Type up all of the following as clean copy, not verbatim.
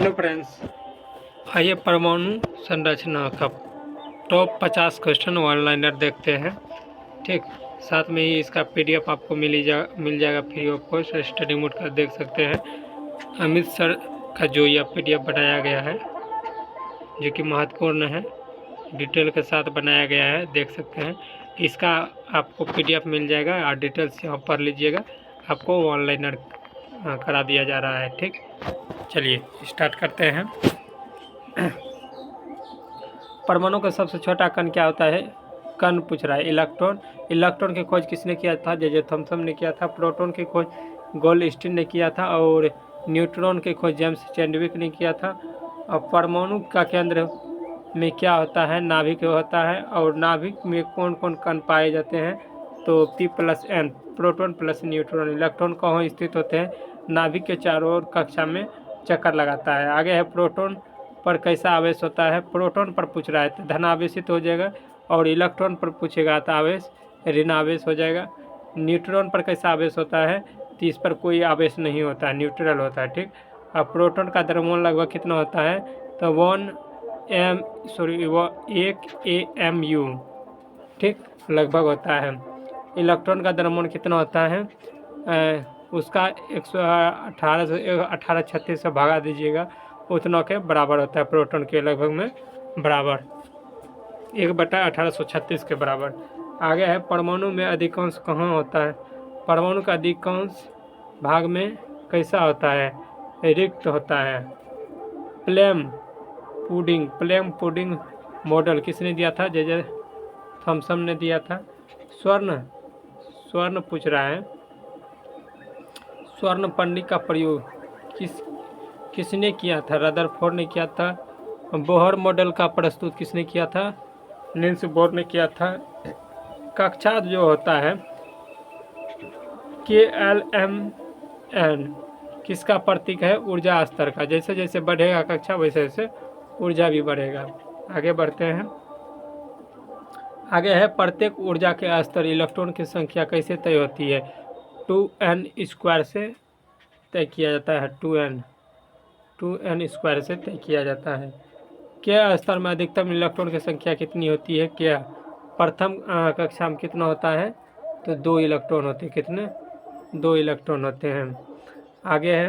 Hello friends, आइए परमाणु संरचना का टॉप 50 क्वेश्चन ऑनलाइनर देखते हैं। ठीक, साथ में ही इसका पीडीएफ आपको मिल जाएगा free of cost. Study mode का देख सकते हैं। अमित सर का जो यह पीडीएफ बनाया गया है, जो कि महत्वपूर्ण है, डिटेल के साथ बनाया गया है, देख सकते हैं। इसका आपको पीडीएफ मिल जाएगा और डिटेल्स यहाँ पढ़ लीजिएगा। आपको ऑनलाइनर करा दिया जा रहा है। ठीक, चलिए स्टार्ट करते हैं। परमाणु का सबसे छोटा कण क्या होता है? कण पूछ रहा है। इलेक्ट्रॉन। इलेक्ट्रॉन की खोज किसने किया था? जे थॉमसन ने किया था। प्रोटॉन की खोज गोल्डस्टीन ने किया था और न्यूट्रॉन की खोज जेम्स चैडविक ने किया था। और परमाणु का केंद्र में क्या होता है? नाभिक होता है। और नाभिक में कौन कौन कण पाए जाते हैं? तो P+N, proton plus neutron. Electron कहाँ स्थित होते हैं? नाभिक के चारों ओर कक्षा में चक्कर लगाता है। आगे है प्रोटॉन पर कैसा आवेश होता है? प्रोटॉन पर पूछ रहा है तो धनावेशित हो जाएगा, और इलेक्ट्रॉन पर पूछेगा तो आवेश ऋणावेश हो जाएगा। न्यूट्रॉन पर कैसा आवेश होता है? तो इस पर कोई आवेश नहीं होता है, न्यूट्रल होता है। ठीक, अब प्रोटॉन का द्रव्यमान लगभग कितना होता है? तो 1 AMU ठीक लगभग होता है। इलेक्ट्रॉन का द्रव्यमान कितना होता है? उसका 118 से 1836 से भागा दीजिएगा, उतना के बराबर होता है। प्रोटॉन के लगभग में बराबर 1/1836 के बराबर। आगे है परमाणु में अधिकांश कहाँ होता है? परमाणु का अधिकांश भाग में कैसा होता है? रिक्त होता है। प्लेम पुडिंग मॉडल किसने दिया था? जे थॉमसन ने दिया था। स्वर्ण पूछ रहा है। स्वर्ण पन्नी का प्रयोग किसने किया था? रदरफोर्ड ने किया था। बोहर मॉडल का प्रस्तुत किसने किया था? निल्स बोर ने किया था। कक्षा जो होता है KLMN किसका प्रतीक है? ऊर्जा स्तर का। जैसे जैसे बढ़ेगा कक्षा वैसे वैसे ऊर्जा भी बढ़ेगा। आगे बढ़ते हैं। आगे है प्रत्येक ऊर्जा के स्तर इलेक्ट्रॉन की संख्या कैसे तय होती है? 2n² से तय किया जाता है। 2n² से तय किया जाता है। के स्तर में अधिकतम इलेक्ट्रॉन की संख्या कितनी होती है? क्या प्रथम कक्षा में कितना होता है? तो 2 इलेक्ट्रॉन होते हैं। कितने? 2 इलेक्ट्रॉन होते हैं। आगे है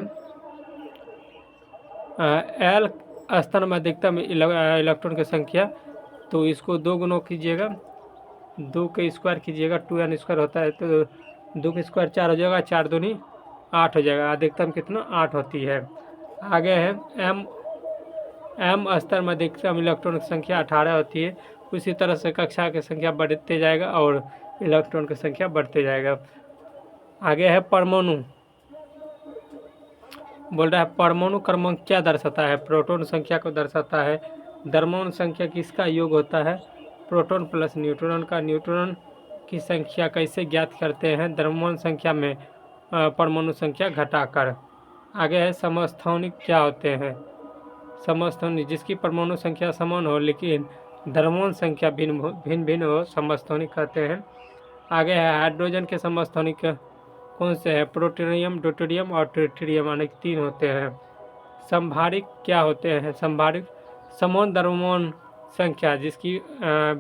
एल स्तर में अधिकतम इलेक्ट्रॉन की संख्या, तो इसको 2 गुना कीजिएगा, 2 के स्क्वायर कीजिएगा, 2n² होता है तो 2 के स्क्वायर 4 हो जाएगा, 4 दूनी 8 हो जाएगा। अधिकतम कितना? 8 होती है। आगे है एम स्तर में अधिकतम इलेक्ट्रॉन की संख्या 18 होती है। उसी तरह से कक्षा की संख्या बढ़ते जाएगा और इलेक्ट्रॉन की संख्या बढ़ते जाएगा। आगे है परमाणु। बोल रहा है परमाणु क्रमांक क्या दर्शाता है? प्रोटॉन संख्या को दर्शाता है। द्रव्यमान संख्या किसका योग होता है? प्रोटॉन प्लस न्यूट्रॉन का। न्यूट्रॉन की संख्या कैसे ज्ञात करते हैं? द्रव्यमान संख्या में परमाणु संख्या घटाकर। आगे है समस्थानिक क्या होते हैं? समस्थानिक जिसकी परमाणु संख्या समान हो लेकिन द्रव्यमान संख्या भिन्न हो, समस्थानिक कहते हैं। आगे है हाइड्रोजन के समस्थानिक कौन से हैं? प्लूटोनियम, ड्यूटेरियम और ट्रिटियम, अनेक 3 होते हैं। संभारिक क्या होते हैं? संभारिक समान द्रव्यमान संख्या जिसकी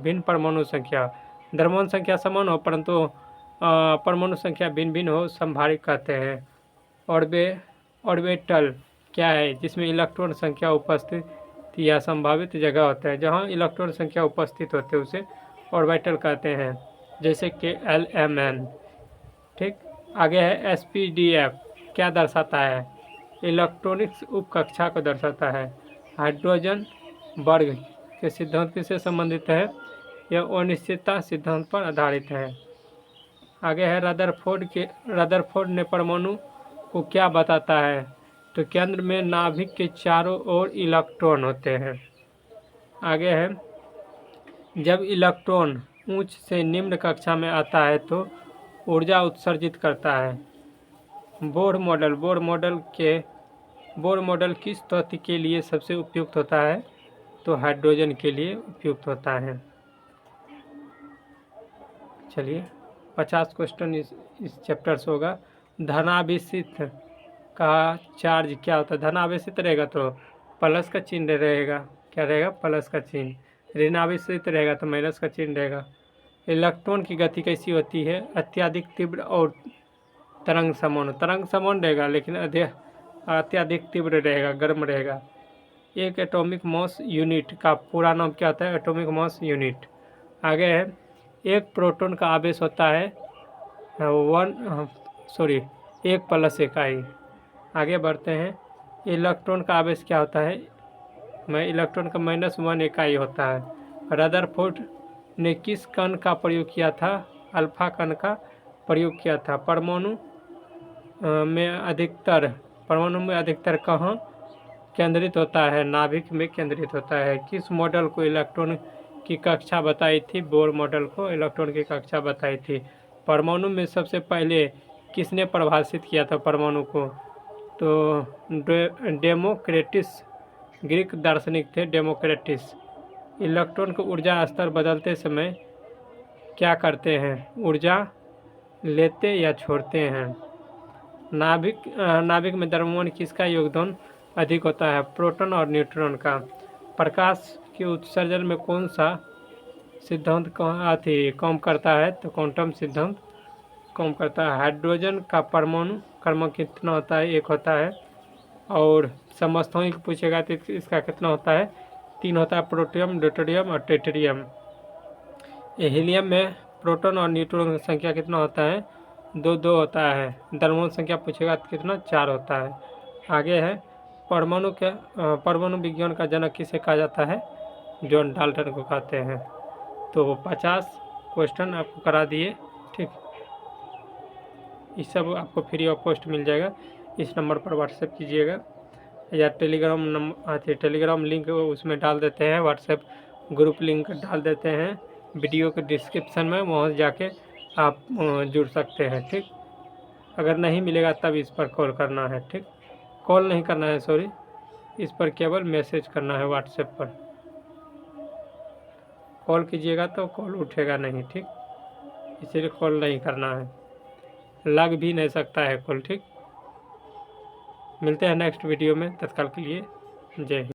भिन्न परमाणु संख्या। द्रव्यमान संख्या समान हो परंतु परमाणु संख्या भिन्न हो, संभारिक कहते हैं। ऑर्बिटल क्या है? जिसमें इलेक्ट्रॉन संख्या उपस्थित या संभावित जगह होता है। जहाँ इलेक्ट्रॉन संख्या उपस्थित होते हैं उसे ऑर्बिटल कहते हैं, जैसे कि LMN। ठीक, आगे है SPDF क्या दर्शाता है? इलेक्ट्रॉनिक्स उपकक्षा को दर्शाता है। हाइड्रोजन वर्ग के सिद्धांत किससे संबंधित है? यह अनिश्चितता सिद्धांत पर आधारित है। आगे है रदरफोर्ड ने परमाणु को क्या बताता है? तो केंद्र में नाभिक के चारों ओर इलेक्ट्रॉन होते हैं। आगे है जब इलेक्ट्रॉन उच्च से निम्न कक्षा में आता है तो ऊर्जा उत्सर्जित करता है। बोर मॉडल किस तत्व के लिए सबसे उपयुक्त होता है? तो हाइड्रोजन के लिए उपयुक्त होता है। चलिए 50 क्वेश्चन इस चैप्टर से होगा। धनावेशित का चार्ज क्या होता है? धनावेशित रहेगा तो प्लस का चिन्ह रहेगा। क्या रहेगा? प्लस का चिन्ह। ऋण आवेशित रहेगा तो माइनस का चिन्ह रहेगा। इलेक्ट्रॉन की गति कैसी होती है? अत्यधिक तीव्र और तरंग समान रहेगा, लेकिन अत्यधिक तीव्र रहेगा, गर्म रहेगा। एक एटॉमिक मास यूनिट का पूरा नाम क्या होता है? Atomic mass unit. आगे है, एक प्रोटॉन का आवेश होता है 1 + इकाई। आगे बढ़ते हैं, इलेक्ट्रॉन का आवेश क्या होता है? इलेक्ट्रॉन का -1 इकाई होता है। रदरफोर्ड ने किस कण का प्रयोग किया था? अल्फा कण का प्रयोग किया था। परमाणु में अधिकतर कहाँ केंद्रित होता है? नाभिक में केंद्रित होता है। किस मॉडल को इलेक्ट्रॉन की कक्षा बताई थी? बोर मॉडल को इलेक्ट्रॉन की कक्षा बताई थी। परमाणु में सबसे पहले किसने परिभाषित किया था परमाणु को? तो डेमोक्रिटस, ग्रीक दार्शनिक थे डेमोक्रिटस। इलेक्ट्रॉन का ऊर्जा स्तर बदलते समय क्या करते हैं? ऊर्जा लेते या छोड़ते हैं? नाभिक में द्रव्यमान किसका योगदान अधिक होता है? प्रोटॉन और न्यूट्रॉन का। प्रकाश के उत्सर्जन में कौन सा सिद्धांत काम करता है? तो क्वांटम सिद्धांत काम करता है। हाइड्रोजन का परमाणु क्रमांक कितना होता है? 1 होता है। और समस्थानिक पूछेगा तो इसका कितना होता है? 3 होता है। प्रोटियम, ड्यूटेरियम और ट्रिटियम। हीलियम में प्रोटॉन और न्यूट्रॉन की संख्या कितना होता है? 2 होता है। द्रव्यमान संख्या पूछेगा तो कितना? 4 होता है। आगे है, परमाणु विज्ञान का जनक किसे कहा जाता है? जॉन डाल्टन को कहते हैं। तो 50 क्वेश्चन आपको करा दिए, ठीक। ये सब आपको फ्री ऑफ कॉस्ट मिल जाएगा। इस नंबर पर व्हाट्सएप कीजिएगा या टेलीग्राम लिंक उसमें डाल देते हैं, व्हाट्सएप ग्रुप लिंक डाल देते हैं वीडियो के डिस्क्रिप्शन में, वहाँ जाके आप जुड़ सकते हैं, ठीक। अगर नहीं मिलेगा तब इस पर कॉल करना है, ठीक। कॉल नहीं करना है, सॉरी, इस पर केवल मैसेज करना है व्हाट्सएप पर। कॉल कीजिएगा तो कॉल उठेगा नहीं, ठीक, इसलिए कॉल नहीं करना है। लग भी नहीं सकता है कॉल, ठीक। मिलते हैं नेक्स्ट वीडियो में, तत्काल के लिए जय हिंद।